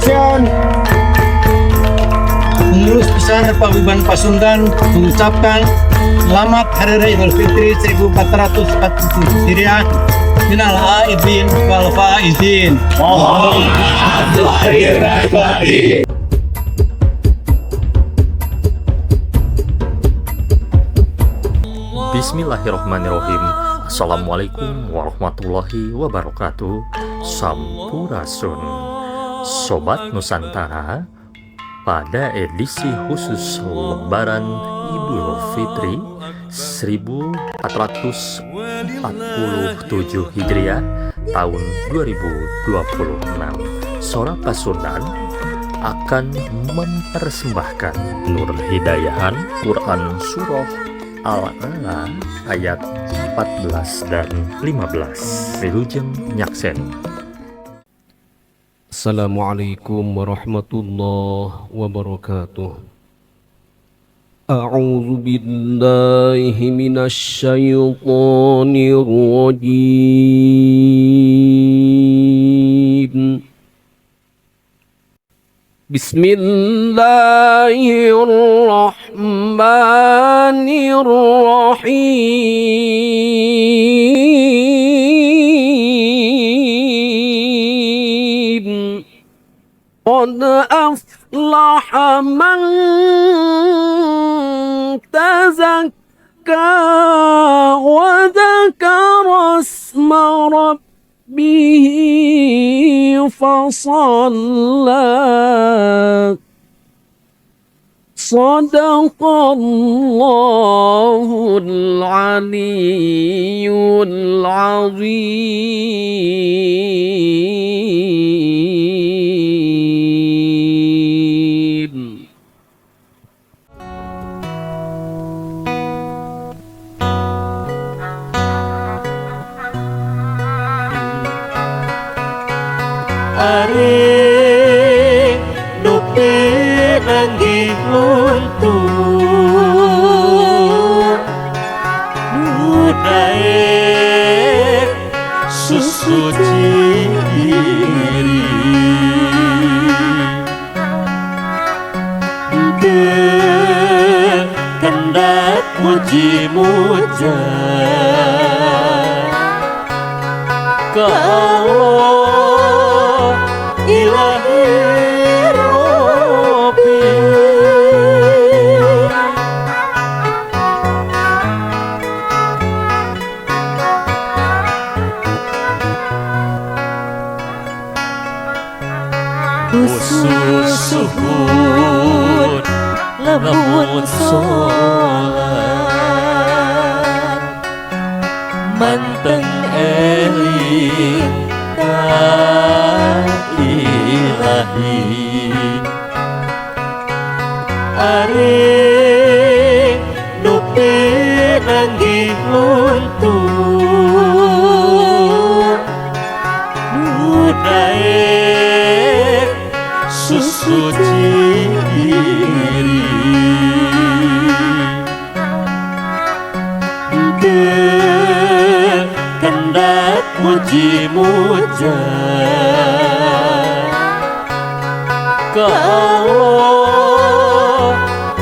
Action! Pengurus Besar Paguyuban Pasundan mengucapkan Selamat Hari Raya Idul Fitri 1440 Hijriah. Minal aidin wal faizin. Mohon maaf lahir dan batin. Bismillahirrahmanirrahim. Assalamualaikum warahmatullahi wabarakatuh. Sampurasun Sobat Nusantara, pada edisi khusus Lebaran Idul Fitri 1447 Hijriah tahun 2026, Sora Pasundan akan mempersembahkan Nur Hidayahan Quran Surah Al-A'la ayat 14 dan 15. Wilujeng Nyaksen. Assalamualaikum warahmatullahi wabarakatuh. A'udzu billahi minasy syaithanir rajim. Bismillahirrahmanirrahim. Qad aflaha man tazakka wa dzakara isma rabbih fasalla. Sadaqallahul aliyyul azim. Are nupi nanggih luntur mudae susu ciri kendak muji muja kalau ilahi Rabbi khusus suhud lamun sholat manteng eling ilahi are nupi nanggih luntur mudae susu ciri kendak muji muja kalau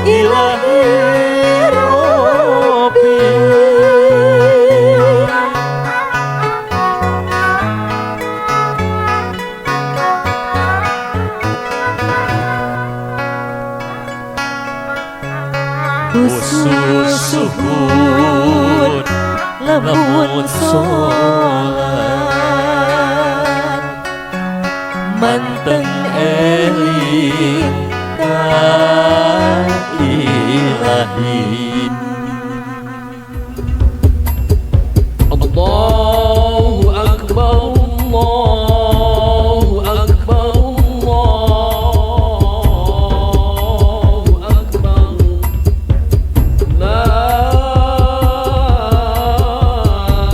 ilahi Rabbi khusus suhud lamun sholat manteng eling ka ilahi. Allahu akbar, Allahu akbar, Allahu akbar. La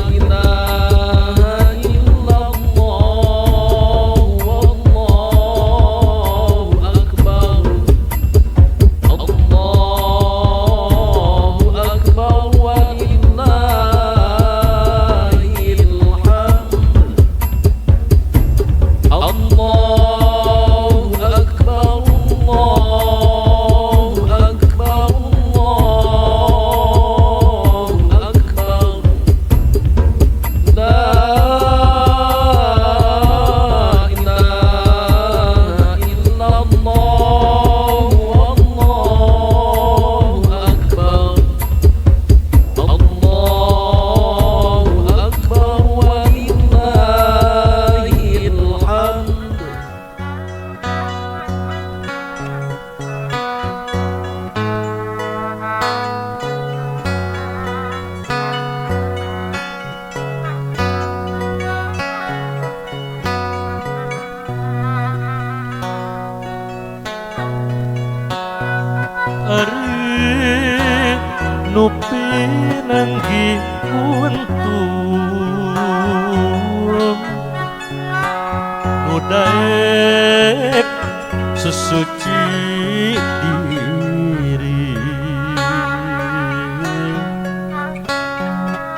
ilaha illallah, wallahu akbar. Allahu nu pinanggih untung nu daek sesuci diri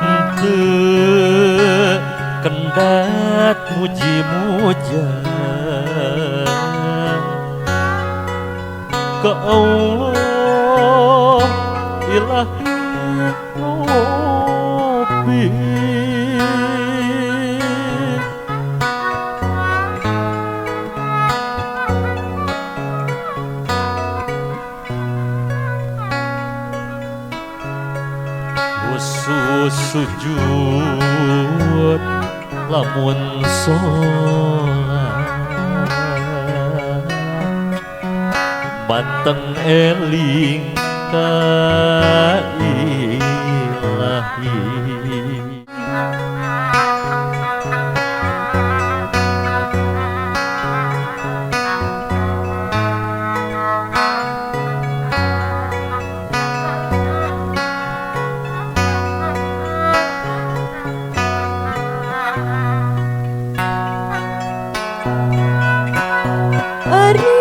henteu kendat muji-muja ke Allah ilahi Rabbi. Khusus sujud lamun sholat manteng eling ka ilahi. Ari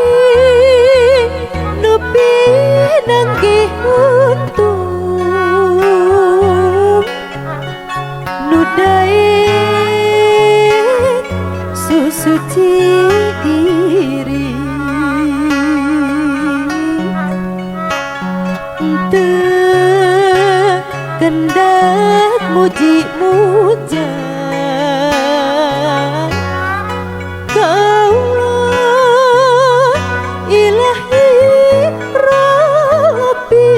nu pinanggih untung nu daek susuci diri teu kendak muji-muja ilahi Rabbi.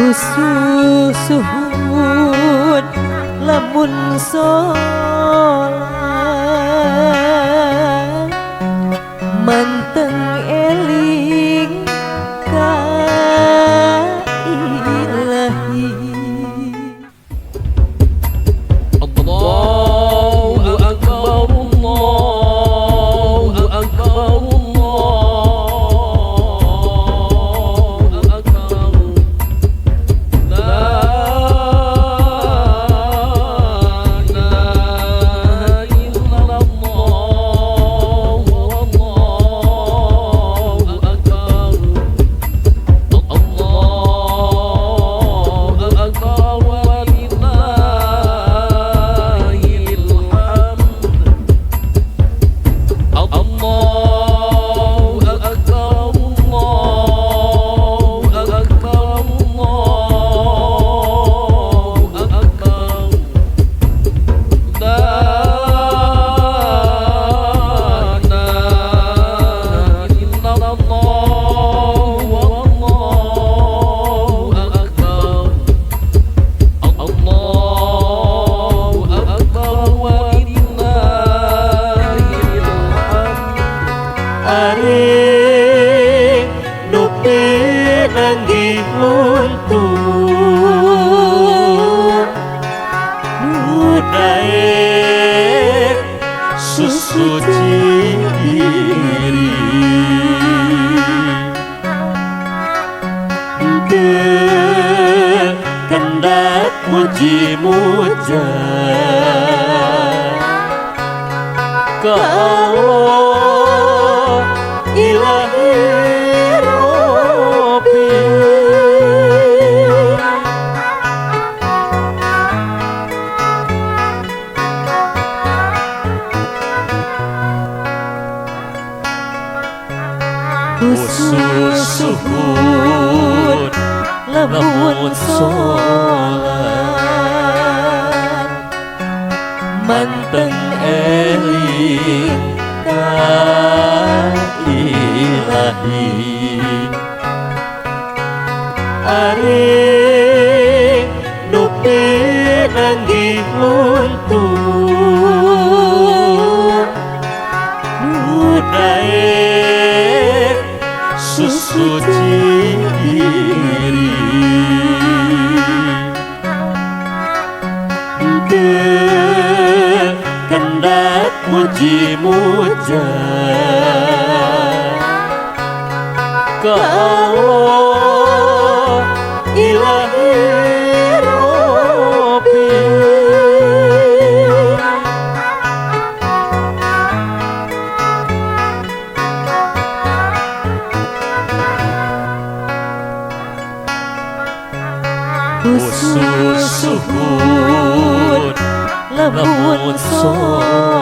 Khusus suhud lamun sholat manteng eling ka ilahi. Allahu Akbar, Allahu Akbar, Allahu Akbar. La ilaha illallah, Allahu Akbar. Allahu Akbar walillahil hamd. Allahu Akbar, Allahu Akbar, Allahu Akbar. La ilaha illallah, Allahu Akbar. Allahu Akbar walillahil hamd. Ari nu pinanggih untung nu daek susuci diri teu kendak muji-muja ka Allah ilahi Rabbi. Khusus suhud lamun sholat manteng eling ka ilahi. Ari nu pinanggih untung nu daek susuci diri teu muji-muja ka Allah ilahi Rabbi. Khusus suhud lamun Lamun sholat